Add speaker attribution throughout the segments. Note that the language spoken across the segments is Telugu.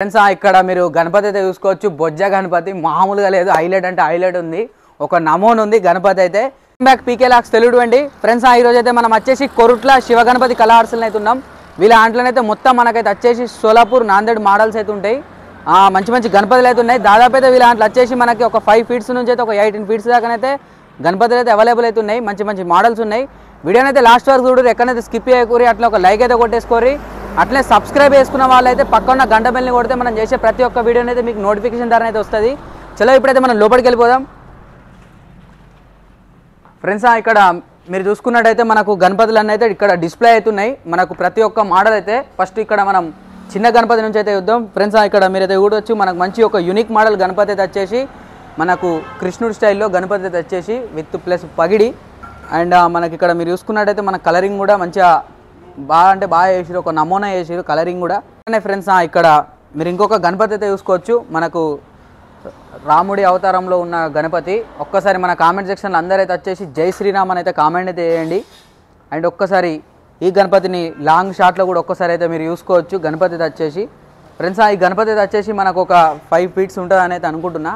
Speaker 1: ఫ్రెండ్స్ ఇక్కడ మీరు గణపతి అయితే చూసుకోవచ్చు. బొజ్జ గణపతి మామూలుగా లేదు, హైలైట్ అంటే హైలైట్ ఉంది. ఒక నమూనా ఉంది గణపతి అయితే. బ్యాక్ పీకే లాక్స్ తెలుగు అండి ఫ్రెండ్స్. ఈ రోజు అయితే మనం వచ్చేసి కొరుట్ల శివ గణపతి కళా ఆర్ట్స్లో అయితే ఉన్నాం. వీళ్ళ ఆంట్లోనైతే మొత్తం మనకైతే వచ్చేసి సోలాపూర్ నాందేడ్ మోడల్స్ అయితే ఉంటాయి. మంచి మంచి గణపతులు అయితే ఉన్నాయి. దాదాపు అయితే వీళ్ళ ఆంట్లో వచ్చేసి మనకి ఒక 5 ఫీట్స్ నుంచి అయితే ఒక 18 ఫీట్స్ దాకానైతే గణపతులు అయితే అవైలబుల్ అయితే ఉన్నాయి. మంచి మంచి మోడల్స్ ఉన్నాయి. వీడియోని అయితే లాస్ట్ వరకు చూడరు, ఎక్కడైతే స్కిప్ చేయకూరి, అట్లా ఒక లైక్ అయితే కొట్టేసుకోరి. అట్లే సబ్స్క్రైబ్ చేసుకున్న వాళ్ళైతే పక్కన గంట బెల్ని కొడితే మనం చేసే ప్రతి ఒక్క వీడియోని అయితే మీకు నోటిఫికేషన్ ద్వారా అయితే వస్తుంది. చలో ఇప్పుడైతే మనం లోపలికి వెళ్ళిపోదాం. ఫ్రెండ్స్ ఇక్కడ మీరు చూసుకున్నట్టయితే మనకు గణపతులు అన్నీ అయితే ఇక్కడ డిస్ప్లే అవుతున్నాయి. మనకు ప్రతి ఒక్క మోడల్ అయితే ఫస్ట్ ఇక్కడ మనం చిన్న గణపతి నుంచి అయితే చూద్దాం. ఫ్రెండ్స్ ఇక్కడ మీరైతే చూడవచ్చు, మనకు మంచి ఒక యూనిక్ మోడల్ గణపతి అయితే వచ్చేసి మనకు కృష్ణుడి స్టైల్లో గణపతి అయితే వచ్చేసి విత్ ప్లస్ పగిడి. అండ్ మనకి ఇక్కడ మీరు చూసుకున్నట్టయితే మన కలరింగ్ కూడా మంచిగా బాగా చేసిరు, ఒక నమూనా చేసిరు కలరింగ్ కూడా. ఫ్రెండ్స్ ఇక్కడ మీరు ఇంకొక గణపతి అయితే చూసుకోవచ్చు. మనకు రాముడి అవతారంలో ఉన్న గణపతి. ఒక్కసారి మన కామెంట్ సెక్షన్లో అందరైతే వచ్చేసి జై శ్రీరామ్ అని అయితే కామెంట్ అయితే చేయండి. అండ్ ఒక్కసారి ఈ గణపతిని లాంగ్ షాట్లో కూడా ఒక్కసారి అయితే మీరు చూసుకోవచ్చు. గణపతి అయితే వచ్చేసి ఫ్రెండ్స్ ఈ గణపతి అయితే వచ్చేసి మనకు ఒక 5 ఫీట్స్ ఉంటుంది అని అయితే అనుకుంటున్నా.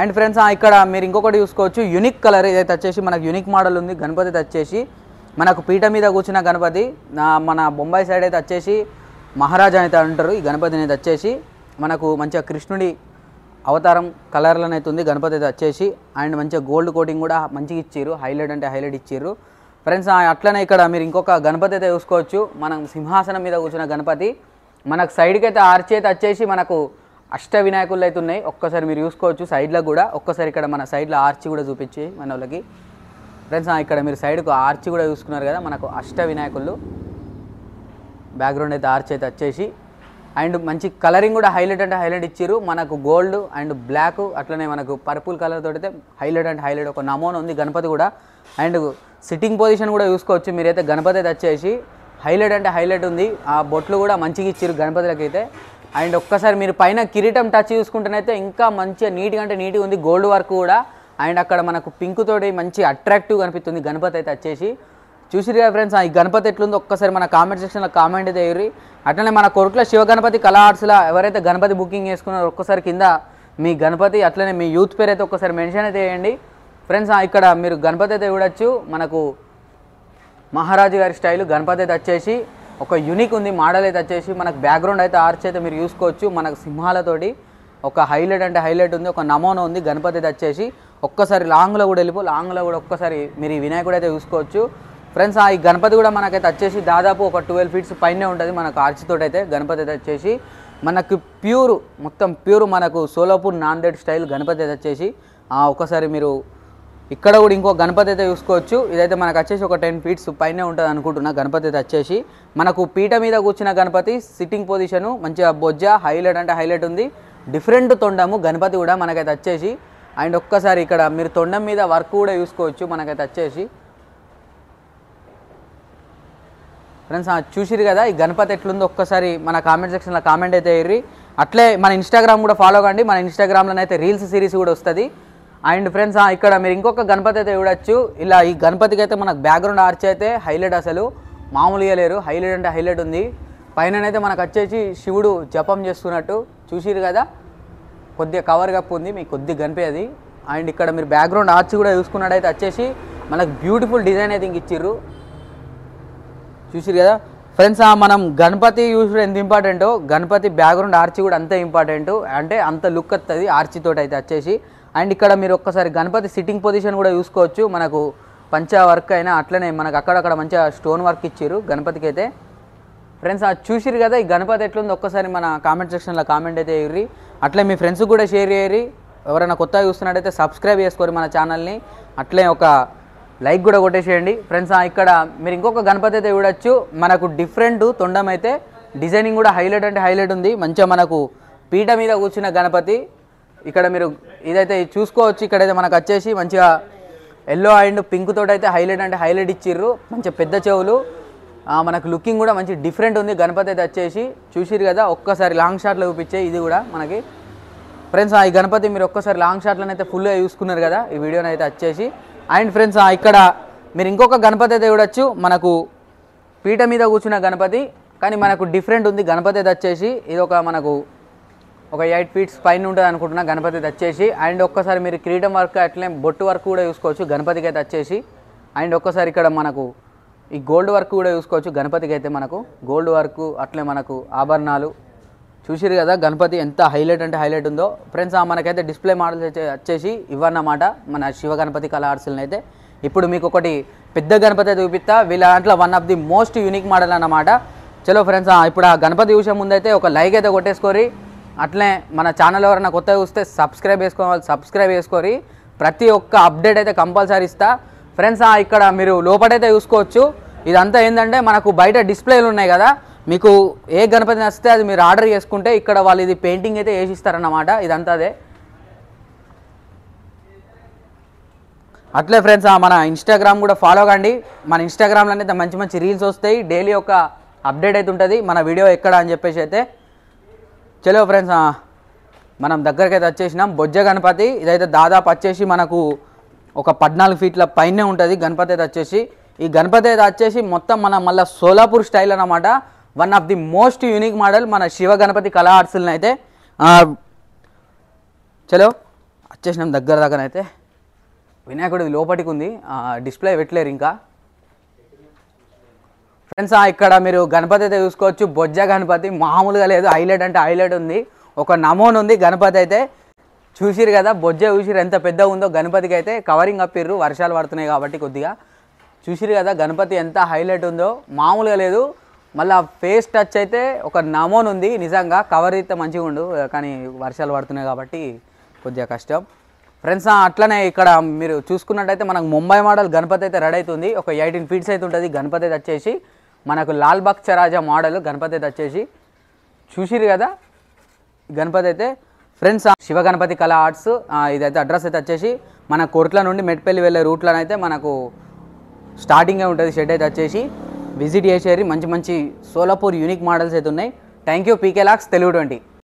Speaker 1: అండ్ ఫ్రెండ్స్ ఇక్కడ మీరు ఇంకొకటి చూసుకోవచ్చు, యూనిక్ కలర్ ఇదైతే వచ్చేసి మనకు యూనిక్ మోడల్ ఉంది. గణపతి అయితే వచ్చేసి మనకు పీట మీద కూర్చున్న గణపతి. మన బొంబాయి సైడ్ అయితే వచ్చేసి మహారాజా అయితే అంటారు. ఈ గణపతిని అయితే వచ్చేసి మనకు మంచిగా కృష్ణుడి అవతారం కలర్లోనే అయితే ఉంది గణపతి అయితే వచ్చేసి. అండ్ మంచిగా గోల్డ్ కోటింగ్ కూడా మంచిగా ఇచ్చారు, హైలైట్ అంటే హైలైట్ ఇచ్చారు ఫ్రెండ్స్. అట్లనే ఇక్కడ మీరు ఇంకొక గణపతి అయితే చూసుకోవచ్చు. మనం సింహాసనం మీద కూర్చున్న గణపతి. మనకు సైడ్కి అయితే ఆర్చి అయితే వచ్చేసి మనకు అష్ట వినాయకులు అయితే ఉన్నాయి. ఒక్కసారి మీరు చూసుకోవచ్చు సైడ్లో కూడా. ఒక్కసారి ఇక్కడ మన సైడ్లో ఆర్చి కూడా చూపించి మన వాళ్ళకి ఫ్రెండ్స్. ఇక్కడ మీరు సైడ్కు ఆర్చి కూడా చూసుకున్నారు కదా, మనకు అష్ట వినాయకులు. బ్యాక్గ్రౌండ్ అయితే ఆర్చి అయితే వచ్చేసి అండ్ మంచి కలరింగ్ కూడా హైలైట్ అంటే హైలైట్ ఇచ్చారు. మనకు గోల్డ్ అండ్ బ్లాక్ అట్లనే మనకు పర్పుల్ కలర్ తోటి అయితే హైలైట్ అంటే హైలైట్ ఒక నమూనా ఉంది గణపతి కూడా. అండ్ సిట్టింగ్ పొజిషన్ కూడా చూసుకోవచ్చు మీరైతే. గణపతి అయితే వచ్చేసి హైలైట్ అంటే హైలైట్ ఉంది. ఆ బొట్లు కూడా మంచిగా ఇచ్చారు గణపతులకి అయితే. అండ్ ఒక్కసారి మీరు పైన కిరీటం టచ్ చూసుకుంటేనైతే ఇంకా మంచిగా నీట్గా అంటే నీట్గా ఉంది, గోల్డ్ వర్క్ కూడా. అండ్ అక్కడ మనకు పింక్ తోటి మంచి అట్రాక్టివ్ కనిపిస్తుంది గణపతి అయితే వచ్చేసి. చూసిరు కదా ఫ్రెండ్స్ ఈ గణపతి ఎట్లుందో ఒక్కసారి మన కామెంట్ సెక్షన్లో కామెంట్ అయితే వేయరు. అట్లనే మన కొరుట్ల శివ గణపతి కళా ఆర్ట్స్లో ఎవరైతే గణపతి బుకింగ్ చేసుకున్నారో ఒక్కసారి కింద మీ గణపతి అట్లనే మీ యూత్ పేరు అయితే ఒక్కసారి మెన్షన్ అయితే చేయండి ఫ్రెండ్స్. ఇక్కడ మీరు గణపతి అయితే చూడొచ్చు. మనకు మహారాజు గారి స్టైల్ గణపతి అయితే వచ్చేసి ఒక యూనిక్ ఉంది మోడల్ అయితే వచ్చేసి. మనకు బ్యాక్గ్రౌండ్ అయితే ఆర్చ్ అయితే మీరు చూసుకోవచ్చు. మనకు సింహాలతోటి ఒక హైలైట్ అంటే హైలైట్ ఉంది, ఒక నమూనా ఉంది గణపతి అయితే వచ్చేసి. ఒక్కసారి లాంగ్లో కూడా లాంగ్లో కూడా ఒక్కసారి మీరు ఈ వినాయకుడు అయితే చూసుకోవచ్చు ఫ్రెండ్స్. ఈ గణపతి కూడా మనకైతే వచ్చేసి దాదాపు ఒక 12 ఫీట్స్ పైనే ఉంటుంది మనకు ఆర్చితోటి అయితే గణపతి అయితే వచ్చేసి. మనకు మొత్తం ప్యూర్ మనకు సోలాపూర్ నాందేడ్ స్టైల్ గణపతి అయితే వచ్చేసి. ఒకసారి మీరు ఇక్కడ కూడా ఇంకో గణపతి అయితే చూసుకోవచ్చు. ఇదైతే మనకు వచ్చేసి ఒక 10 ఫీట్స్ పైనే ఉంటుంది అనుకుంటున్నా గణపతి అయితే వచ్చేసి. మనకు పీట మీద కూర్చున్న గణపతి, సిట్టింగ్ పొజిషను మంచిగా బొజ్జ హైలైట్ అంటే హైలైట్ ఉంది. డిఫరెంట్ తొండము గణపతి కూడా మనకైతే వచ్చేసి. అండ్ ఒక్కసారి ఇక్కడ మీరు తొండం మీద వర్క్ కూడా చూసుకోవచ్చు మనకైతే వచ్చేసి ఫ్రెండ్స్. చూసిరు కదా ఈ గణపతి ఎట్లుందో ఒక్కసారి మన కామెంట్ సెక్షన్లో కామెంట్ అయితే వేయర్రి. అట్లే మన ఇన్స్టాగ్రామ్ కూడా ఫాలో కండి. మన ఇన్స్టాగ్రామ్లోనైతే రీల్స్ సిరీస్ కూడా వస్తుంది. అండ్ ఫ్రెండ్స్ ఇక్కడ మీరు ఇంకొక గణపతి అయితే చూడొచ్చు. ఇలా ఈ గణపతికి అయితే మనకు బ్యాక్గ్రౌండ్ ఆర్చ్ అయితే హైలైట్, అసలు మామూలుగా లేరు, హైలైట్ అంటే హైలైట్ ఉంది. పైననైతే మనకు వచ్చేసి శివుడు జపం చేస్తున్నట్టు చూసిరు కదా, కొద్దిగా కవర్ కప్పు ఉంది మీకు కొద్దిగా కనిపేది. అండ్ ఇక్కడ మీరు బ్యాక్గ్రౌండ్ ఆర్చ్ కూడా చూసుకున్నట్టయితే వచ్చేసి మనకు బ్యూటిఫుల్ డిజైన్ అయితే ఇంక ఇచ్చిర్రు చూసిరు కదా ఫ్రెండ్స్. మనం గణపతి యూజ్ ఎంత ఇంపార్టెంటో గణపతి బ్యాక్గ్రౌండ్ ఆర్చి కూడా అంతే ఇంపార్టెంట్, అంటే అంత లుక్ వస్తుంది ఆర్చితోటి అయితే వచ్చేసి. అండ్ ఇక్కడ మీరు ఒక్కసారి గణపతి సిట్టింగ్ పొజిషన్ కూడా చూసుకోవచ్చు. మనకు పంచా వర్క్ అయినా అట్లనే మనకు అక్కడక్కడ మంచిగా స్టోన్ వర్క్ ఇచ్చారు గణపతికి అయితే ఫ్రెండ్స్. చూసిరు కదా ఈ గణపతి ఎట్లుంది ఒక్కసారి మన కామెంట్ సెక్షన్లో కామెంట్ అయితే వేయర్రి. అట్లే మీ ఫ్రెండ్స్కి కూడా షేర్ చేయర్రి. ఎవరైనా కొత్తగా చూస్తున్నట్టయితే సబ్స్క్రైబ్ చేసుకోరు మన ఛానల్ని. అట్లే ఒక లైక్ కూడా కొట్టేసేయండి ఫ్రెండ్స్. ఇక్కడ మీరు ఇంకొక గణపతి అయితే చూడొచ్చు. మనకు డిఫరెంట్ తొండం అయితే డిజైనింగ్ కూడా హైలైట్ అంటే హైలైట్ ఉంది. మంచిగా మనకు పీట మీద కూర్చున్న గణపతి. ఇక్కడ మీరు ఇదైతే చూసుకోవచ్చు. ఇక్కడైతే మనకు వచ్చేసి మంచిగా ఎల్లో అండ్ పింక్ తోటి అయితే హైలైట్ అంటే హైలైట్ ఇచ్చిర్రు. మంచిగా పెద్ద చెవులు, మనకు లుకింగ్ కూడా మంచి డిఫరెంట్ ఉంది గణపతి అయితే వచ్చేసి. చూసిరు కదా ఒక్కసారి లాంగ్ షాట్లో చూపించే ఇది కూడా మనకి ఫ్రెండ్స్. ఈ గణపతి మీరు ఒక్కసారి లాంగ్ షాట్లను అయితే ఫుల్గా చూసుకున్నారు కదా ఈ వీడియోని అయితే వచ్చేసి. అండ్ ఫ్రెండ్స్ ఇక్కడ మీరు ఇంకొక గణపతి అయితే చూడొచ్చు. మనకు పీట మీద కూర్చున్న గణపతి, కానీ మనకు డిఫరెంట్ ఉంది గణపతి అయితే వచ్చేసి. ఇది ఒక మనకు ఒక 8 ఫీట్స్ పైన ఉంటుంది అనుకుంటున్నా గణపతి వచ్చేసి. అండ్ ఒక్కసారి మీరు కిరీటం వర్క్ అట్లే బొట్టు వర్క్ కూడా చూసుకోవచ్చు గణపతికి అయితే వచ్చేసి. అండ్ ఒక్కసారి ఇక్కడ మనకు ఈ గోల్డ్ వర్క్ కూడా చూసుకోవచ్చు గణపతికి అయితే. మనకు గోల్డ్ వర్క్ అట్లే మనకు ఆభరణాలు చూసిరు కదా గణపతి ఎంత హైలైట్ అంటే హైలైట్ ఉందో ఫ్రెండ్స్. మనకైతే డిస్ప్లే మోడల్స్ వచ్చేసి ఇవన్నమాట మన శివ గణపతి కళా ఆర్ట్స్ని అయితే. ఇప్పుడు మీకు ఒకటి పెద్ద గణపతి అయితే చూపిస్తా. వీళ్ళ దాంట్లో one of the most unique model అన్నమాట. చలో ఫ్రెండ్స్, ఇప్పుడు ఆ గణపతి చూసే ముందైతే ఒక లైక్ అయితే కొట్టేసుకోరి. అట్లే మన ఛానల్ ఎవరైనా కొత్తగా చూస్తే సబ్స్క్రైబ్ చేసుకోరి. ప్రతి ఒక్క అప్డేట్ అయితే కంపల్సరీ ఇస్తా ఫ్రెండ్స్. ఇక్కడ మీరు లోపలైతే చూసుకోవచ్చు. ఇదంతా ఏంటంటే మనకు బయట డిస్ప్లేలు ఉన్నాయి కదా, మీకు ఏ గణపతి నచ్చితే అది మీరు ఆర్డర్ చేసుకుంటే ఇక్కడ వాళ్ళు ఇది పెయింటింగ్ అయితే వేసిస్తారన్నమాట. ఇదంతా అదే. అట్లే ఫ్రెండ్స్ మన ఇన్స్టాగ్రామ్ కూడా ఫాలో కండి. మన ఇన్స్టాగ్రామ్లో అయితే మంచి మంచి రీల్స్ వస్తాయి, డైలీ ఒక అప్డేట్ అయితే ఉంటుంది మన వీడియో ఎక్కడ అని చెప్పేసి అయితే. చలో ఫ్రెండ్స్, మనం దగ్గరికి అయితే వచ్చేసినాం. బొజ్జ గణపతి ఇదైతే దాదాపు వచ్చేసి మనకు ఒక 14 ఫీట్ల పైనే ఉంటుంది గణపతి అయితే వచ్చేసి. ఈ గణపతి అయితే వచ్చేసి మొత్తం మన మళ్ళీ సోలాపూర్ స్టైల్ అన్నమాట. One of the most unique model మన శివ గణపతి కళా ఆర్ట్స్ని అయితే. చలో వచ్చేసినాం దగ్గరనైతే. వినాయకుడిది లోపలికి ఉంది, డిస్ప్లే పెట్టలేరు ఇంకా ఫ్రెండ్స్. ఇక్కడ మీరు గణపతి అయితే చూసుకోవచ్చు. బొజ్జ గణపతి మామూలుగా లేదు, హైలైట్ అంటే హైలైట్ ఉంది. ఒక నమోన్ ఉంది గణపతి అయితే. చూసిరు కదా బొజ్జ, చూసిరు ఎంత పెద్ద ఉందో గణపతికి అయితే. కవరింగ్ అప్పిర్రు వర్షాలు పడుతున్నాయి కాబట్టి కొద్దిగా. చూసిరు కదా గణపతి ఎంత హైలైట్ ఉందో, మామూలుగా లేదు. మళ్ళీ ఫేస్ టచ్ అయితే ఒక నమోన్ ఉంది. నిజంగా కవర్ అయితే మంచిగా ఉండు, కానీ వర్షాలు పడుతున్నాయి కాబట్టి కొద్దిగా కష్టం ఫ్రెండ్స్. అట్లనే ఇక్కడ మీరు చూసుకున్నట్టయితే మనకు ముంబై మోడల్ గణపతి అయితే రెడీ అవుతుంది. ఒక 18 ఫీట్స్ అయితే ఉంటుంది గణపతి అయితే వచ్చేసి. మనకు లాల్ బక్చ రాజా మోడల్ గణపతి అయితే వచ్చేసి. చూసిరు కదా గణపతి అయితే ఫ్రెండ్స్. శివ గణపతి కళా ఆర్ట్స్ ఇదైతే అడ్రస్ అయితే వచ్చేసి మన కోర్ట్ల నుండి మెట్పల్లి వెళ్ళే రూట్లోనైతే మనకు స్టార్టింగే ఉంటుంది షెడ్ అయితే వచ్చేసి. విజిట్ చేసేది మంచి మంచి సోలాపూర్ యూనిక్ మోడల్స్ అయితే ఉన్నాయి. Thank you PK lakhs Telugu 20.